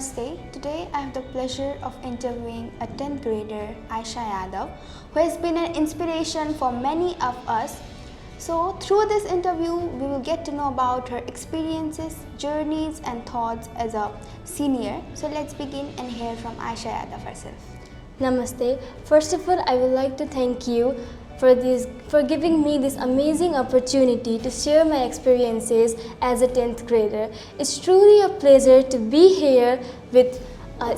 Namaste. Today I have the pleasure of interviewing a 10th grader, Aaisha Yadav, who has been an inspiration for many of us. So through this interview, we will get to know about her experiences, journeys and thoughts as a senior. So let's begin and hear from Aaisha Yadav herself. Namaste. First of all, I would like to thank you for giving me this amazing opportunity to share my experiences as a 10th grader. It's truly a pleasure to be here with a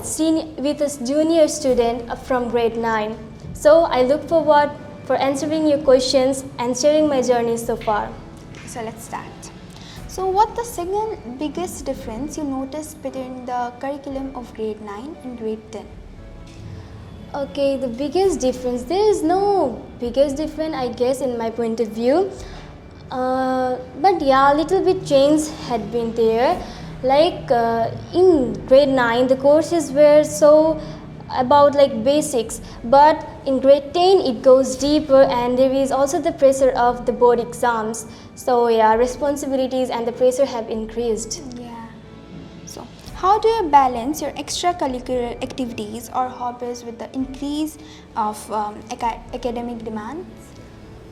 junior student from grade 9. So I look forward for answering your questions and sharing my journey so far. So let's start. So what's the second biggest difference you noticed between the curriculum of grade 9 and grade 10? Okay, the biggest difference, there is no biggest difference I guess in my point of view, but yeah, a little bit change had been there. Like in grade 9 the courses were so about like basics, but in grade 10 it goes deeper and there is also the pressure of the board exams. So yeah, responsibilities and the pressure have increased. Yeah. So how do you balance your extracurricular activities or hobbies with the increase of academic demands?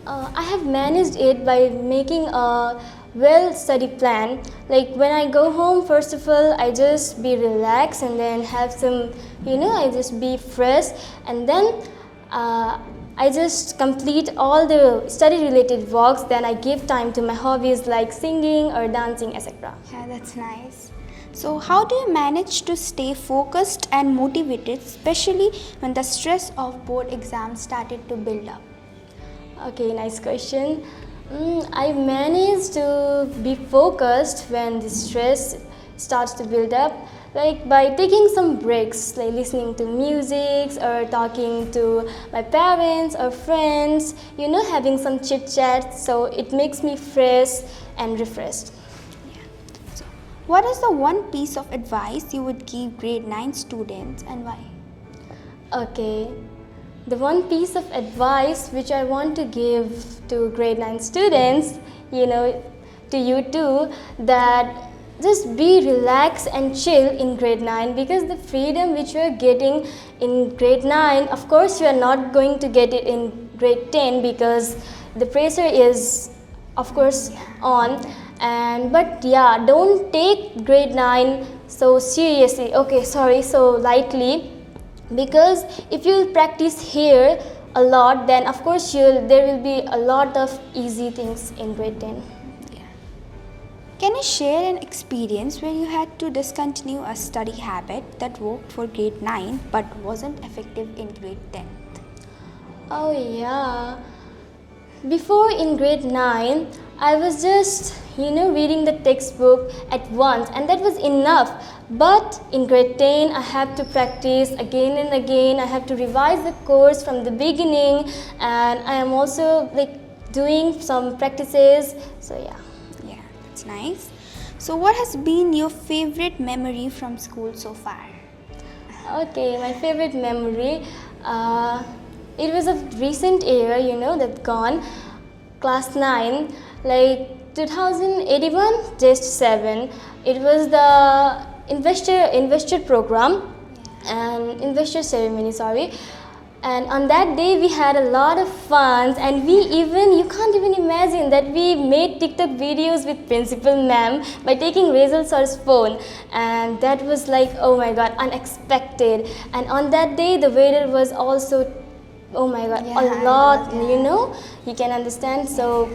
I have managed it by making a well-study plan. Like when I go home, first of all, I just be relaxed and then have some, I just be fresh, and then I just complete all the study-related works. Then I give time to my hobbies like singing or dancing, etc. Yeah, that's nice. So how do you manage to stay focused and motivated, especially when the stress of board exams started to build up? Okay, nice question. I managed to be focused when the stress starts to build up, like by taking some breaks, like listening to music or talking to my parents or friends, having some chit chat, so it makes me fresh and refreshed. What is the one piece of advice you would give grade 9 students and why? Okay, the one piece of advice which I want to give to grade 9 students, to you too, that just be relaxed and chill in grade 9, because the freedom which you are getting in grade 9, of course you are not going to get it in grade 10 because the pressure is of course on. But yeah, don't take grade 9 so seriously, so lightly, because if you practice here a lot, then of course there will be a lot of easy things in grade 10. Yeah. Can you share an experience where you had to discontinue a study habit that worked for grade 9 but wasn't effective in grade 10? Oh yeah. Before in grade 9, I was just, reading the textbook at once, and that was enough. But in grade 10, I have to practice again and again. I have to revise the course from the beginning, and I am also doing some practices. So yeah. Yeah, that's nice. So what has been your favorite memory from school so far? Okay, my favorite memory. It was a recent year, that's gone, class 9, like 2081, just 7. It was the investor program and investor ceremony, sorry. And on that day we had a lot of fun, and you can't even imagine that we made TikTok videos with principal ma'am by taking Razel sir's phone, and that was like, oh my god, unexpected. And on that day the weather was also, oh my god, a lot, you can understand. So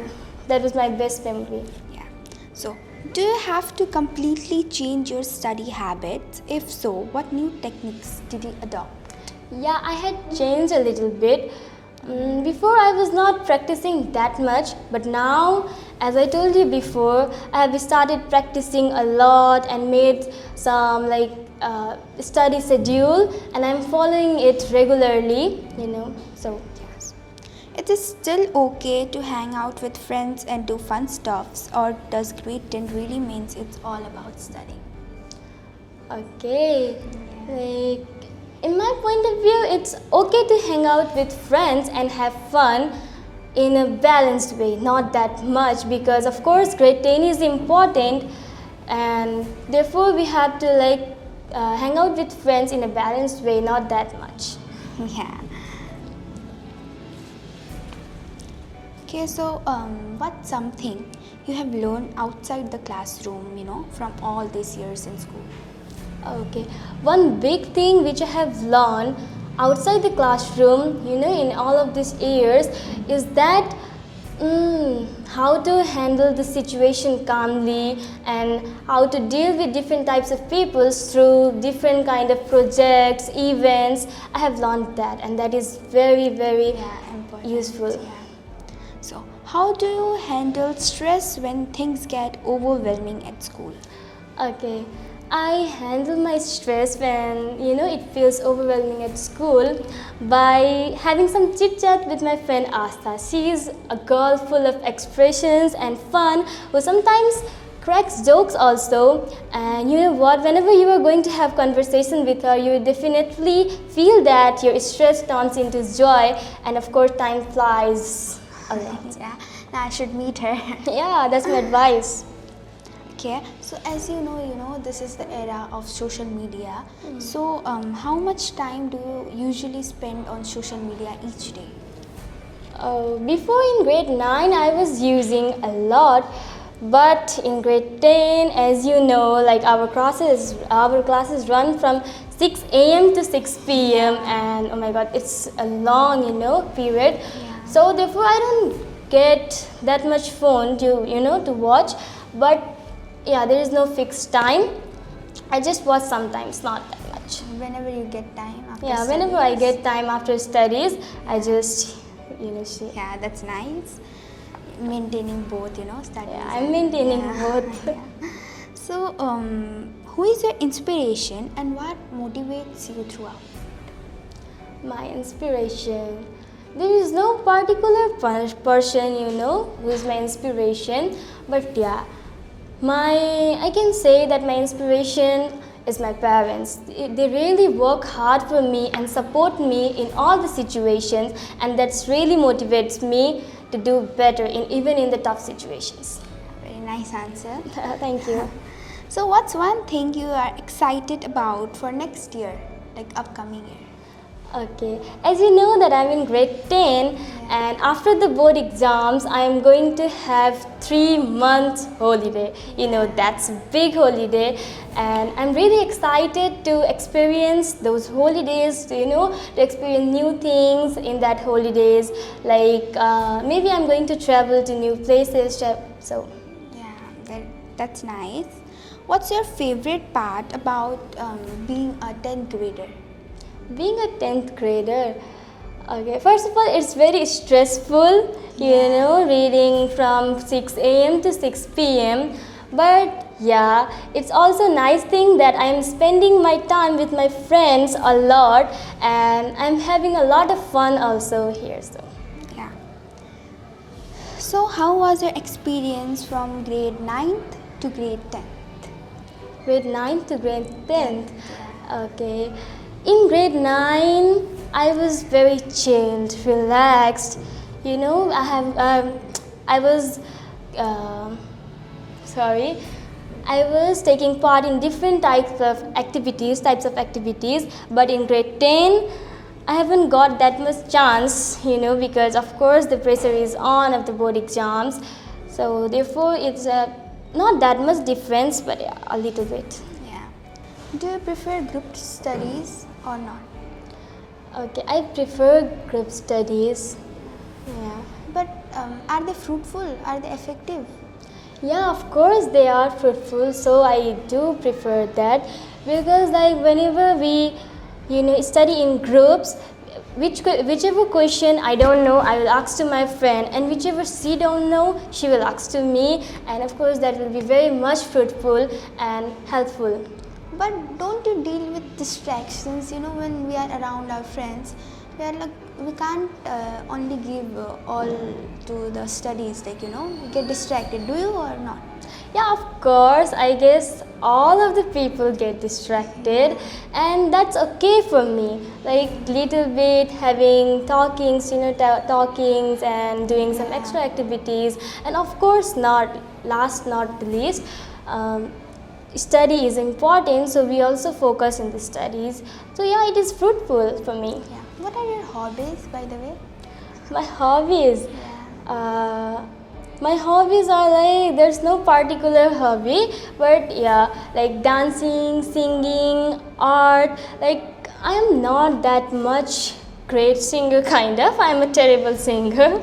that was my best memory. Yeah. So do you have to completely change your study habits? If so, what new techniques did you adopt? Yeah, I had changed a little bit. Before I was not practicing that much, but now, as I told you before, I have started practicing a lot and made some study schedule, and I'm following it regularly, so yes. It is still okay to hang out with friends and do fun stuffs, or does grade 10 really means it's all about studying? Okay, in my point of view, it's okay to hang out with friends and have fun in a balanced way, not that much, because of course grade 10 is important, and therefore we have to hang out with friends in a balanced way, not that much. Yeah. Okay, so what's something you have learned outside the classroom, from all these years in school? Okay, one big thing which I have learned outside the classroom, in all of these years, is that how to handle the situation calmly and how to deal with different types of people through different kind of projects, events. I have learned that, and that is very, very Important. useful. Yeah. So, how do you handle stress when things get overwhelming at school? Okay, I handle my stress when it feels overwhelming at school by having some chit chat with my friend Asta. She is a girl full of expressions and fun who sometimes cracks jokes also. And you know what? Whenever you are going to have conversation with her, you definitely feel that your stress turns into joy, and of course, time flies a lot. Yeah, now I should meet her. Yeah, that's my advice. Okay, so as you know, this is the era of social media. So, how much time do you usually spend on social media each day? Before in grade 9, I was using a lot, but in grade 10, as you know, like our classes run from 6 a.m. to 6 p.m. and oh my god, it's a long period. Yeah. So therefore, I don't get that much phone to watch, but yeah, there is no fixed time. I just watch sometimes, not that much. Whenever you get time after Yeah, studies? whenever I get time after studies, I just see. Yeah, that's nice. Maintaining both, studies. Yeah, I'm maintaining both. Yeah. So, who is your inspiration and what motivates you throughout? My inspiration. There is no particular person, who is my inspiration, but yeah, I can say that my inspiration is my parents. They really work hard for me and support me in all the situations, and that's really motivates me to do better even in the tough situations. Very nice answer. Thank you. So, what's one thing you are excited about for next year, like upcoming year? Okay, as you know that I'm in grade 10 and after the board exams I am going to have 3 months holiday. That's a big holiday and I'm really excited to experience those holidays, to experience new things in that holidays. Like maybe I'm going to travel to new places. So Yeah, that's nice. What's your favorite part about being a 10th grader? being a 10th grader, okay, first of all, it's very stressful, reading from 6 a.m. to 6 p.m. But yeah, it's also a nice thing that I'm spending my time with my friends a lot and I'm having a lot of fun also here. Yeah. So, how was your experience from grade 9th to grade 10th? Grade 9th to grade 10th, okay. In grade 9, I was very chilled, relaxed. I was taking part in different types of activities. But in grade 10, I haven't got that much chance, because of course the pressure is on of the board exams. So therefore, it's not that much difference, but yeah, a little bit. Yeah. Do you prefer group studies or not? Okay, I prefer group studies. Yeah. But are they fruitful? Are they effective? Yeah, of course they are fruitful. So I do prefer that because whenever we, study in groups, whichever question I don't know, I will ask to my friend, and whichever she don't know, she will ask to me, and of course that will be very much fruitful and helpful. But don't you deal with distractions? When we are around our friends, we can't only give all to the studies. We get distracted. Do you or not? Yeah, of course. I guess all of the people get distracted, and that's okay for me. Like little bit having talkings, talkings and doing some extra activities, and of course, not the least. study is important, so we also focus in the studies. So yeah, it is fruitful for me. Yeah. What are your hobbies, by the way? My hobbies. Yeah. My hobbies are like, there's no particular hobby, but yeah, like dancing, singing, art. Like, I am not that much great singer, kind of. I am a terrible singer.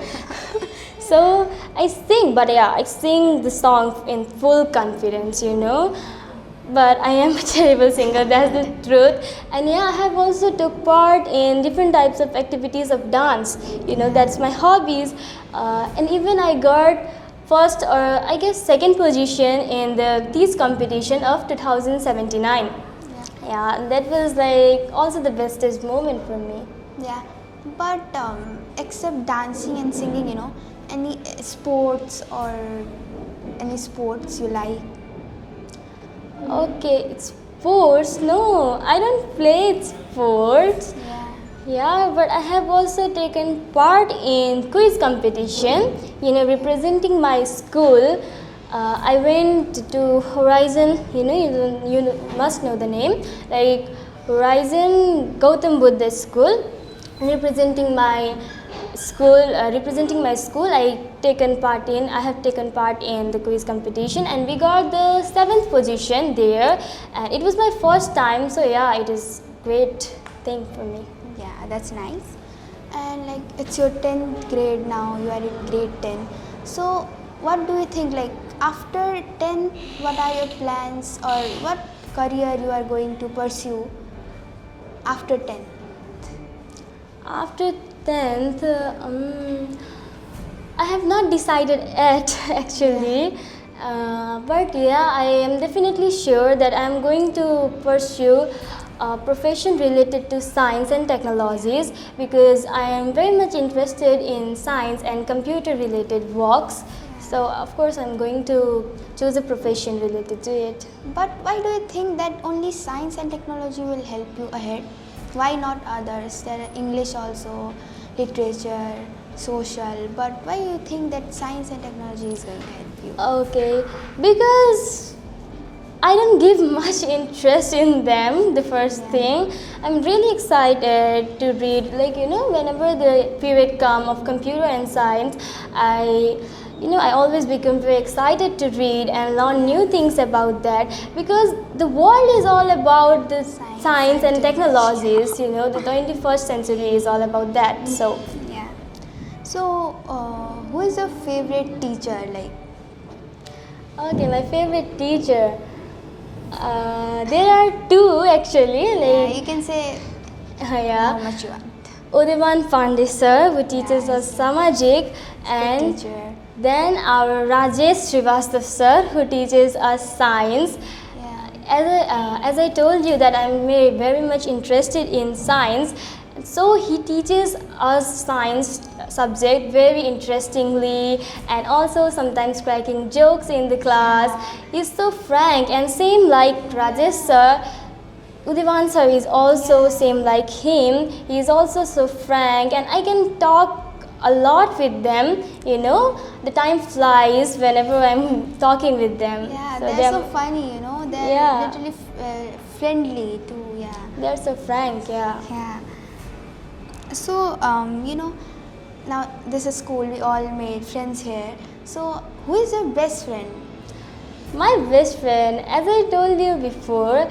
So I sing, but yeah, I sing the song in full confidence, you know. But I am a terrible singer, that's the truth. And yeah, I have also took part in different types of activities of dance. You know, that's my hobbies. And even I got first or I guess second position in the TEES competition of 2079. Yeah, and that was like also the bestest moment for me. Yeah. But except dancing and singing, you know, any sports or any sports you like? Okay, sports. No, I don't play sports. Yeah. Yeah, but I have also taken part in quiz competition, you know, representing my school. I went to Horizon, you must know the name, like Horizon Gautam Buddha School, representing my school. I have taken part in the quiz competition, and we got the 7th position there, and it was my first time. So yeah, it is great thing for me. Yeah, that's nice. And like it's your 10th grade now, you are in grade 10. So what do you think, like after 10, what are your plans or what career you are going to pursue after 10? After 10th, I have not decided yet actually. But yeah, I am definitely sure that I am going to pursue a profession related to science and technologies, because I am very much interested in science and computer related works. So of course I am going to choose a profession related to it. But why do you think that only science and technology will help you ahead? Why not others? There are English also, literature, social, but why do you think that science and technology is going to help you? Okay, because I don't give much interest in them, the first thing. I'm really excited to read, like, you know, whenever the period come of computer and science, I always become very excited to read and learn new things about that, because the world is all about the science and technologies, you know, the 21st century is all about that. So yeah. So who is your favorite teacher, like? okay, my favorite teacher, there are two actually, like You can say yeah, how much you want. Udivan Pandey sir, who teaches us Samajik, and Teacher. then our Rajesh Srivastav sir, who teaches us science. Yeah. As I told you that I'm very much interested in science, so he teaches us science subject very interestingly, and also sometimes cracking jokes in the class. He's so frank, and same like Rajesh sir, Udivan sir is also same like him. He is also so frank, and I can talk a lot with them, you know. The time flies whenever I'm talking with them. Yeah, So they're so funny, you know. They're Yeah. literally friendly too. Yeah. they're so frank, yeah. Yeah. So you know, now this is school. We all made friends here. So who is your best friend? My best friend, as I told you before,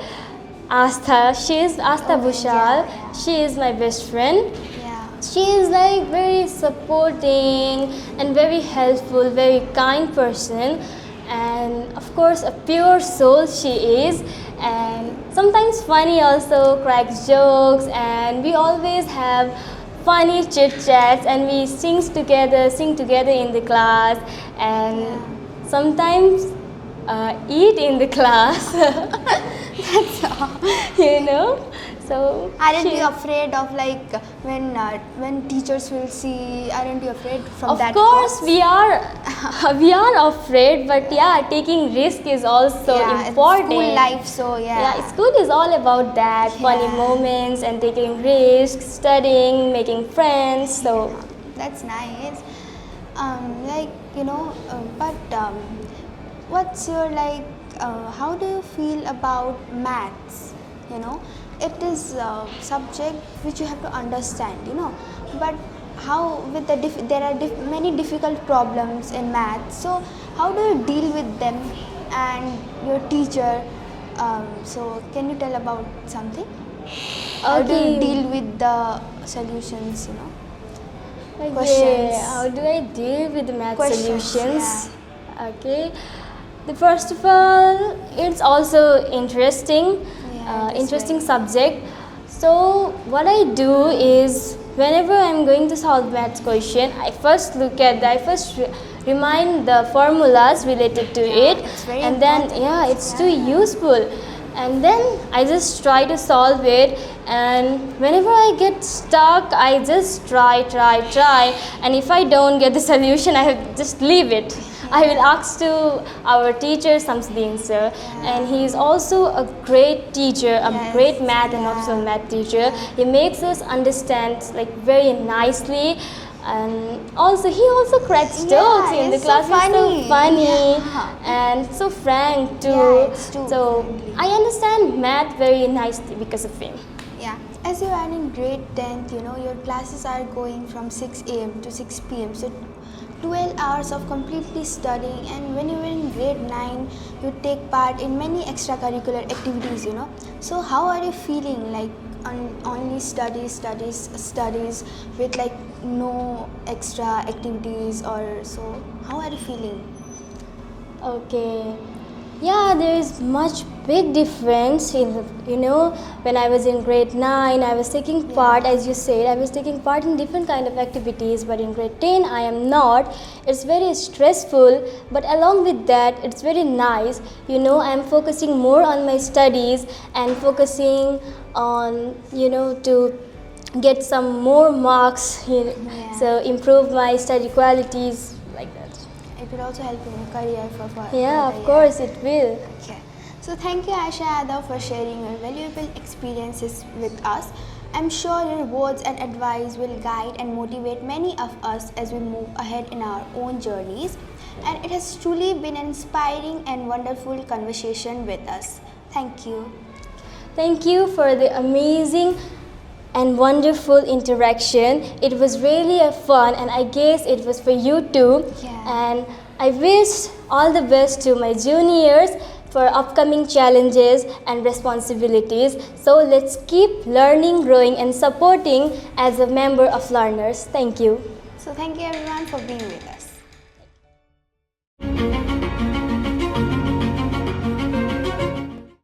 Astha, she is Astha Bhushal. yeah. She is my best friend. Yeah. She is like very supporting and very helpful, very kind person, and of course a pure soul she is, and sometimes funny also, cracks jokes, and we always have funny chit chats, and we sing together in the class, and sometimes eat in the class. That's all, you know. So Aren't you afraid of like when teachers will see? Aren't you afraid from of that? course thoughts? we are afraid, but yeah, taking risk is also Yeah, important. It's school life, so Yeah, school is all about that, funny Yeah. moments and taking risks, studying, making friends. So That's nice. Like you know, but what's your like how do you feel about maths? You know, it is a subject which you have to understand, you know, but how with the there are many difficult problems in maths. So how do you deal with them and your teacher? So can you tell about something? How do you deal with the solutions, you know? Okay, Questions. how do I deal with the math Questions, solutions? Okay, first of all, it's also interesting, Yeah, it is interesting very- subject. So what I do is whenever I'm going to solve maths question, I first remind the formulas related to it, it's very and then important. it's too useful. And then I just try to solve it, and whenever I get stuck, I just try, and if I don't get the solution, I just leave it. I will ask to our teacher Samsudin sir, and he is also a great teacher, a Yes, great math and yeah. optional math teacher. He makes us understand like very nicely, and also he also cracks Yeah, jokes in the he's so class. He's so funny. funny Yeah. and so frank too. Yeah, it's too So friendly. I understand math very nicely because of him. Yeah, as you are in grade 10th, you know, your classes are going from 6 a.m. to 6 p.m. So 12 hours of completely studying, and when you were in grade 9, you take part in many extracurricular activities, you know. So how are you feeling, like only studies with like no extra activities or so? How are you feeling? Okay. Yeah, there is much big difference in when I was in grade 9 I was taking part, as you said, I was taking part in different kind of activities, but in grade 10 I am not. It's very stressful, but along with that it's very nice. I am focusing more on my studies and focusing on to get some more marks, so improve my study qualities like that. It will also help in your career for Yeah, further, of course it will. Okay. So thank you Aaisha Yadav for sharing your valuable experiences with us. I'm sure your words and advice will guide and motivate many of us as we move ahead in our own journeys. And it has truly been an inspiring and wonderful conversation with us. Thank you. Thank you for the amazing and wonderful interaction. It was really a fun, and I guess it was for you too. Yeah. And I wish all the best to my juniors for upcoming challenges and responsibilities. So let's keep learning, growing and supporting as a member of learners. Thank you. So thank you everyone for being with us.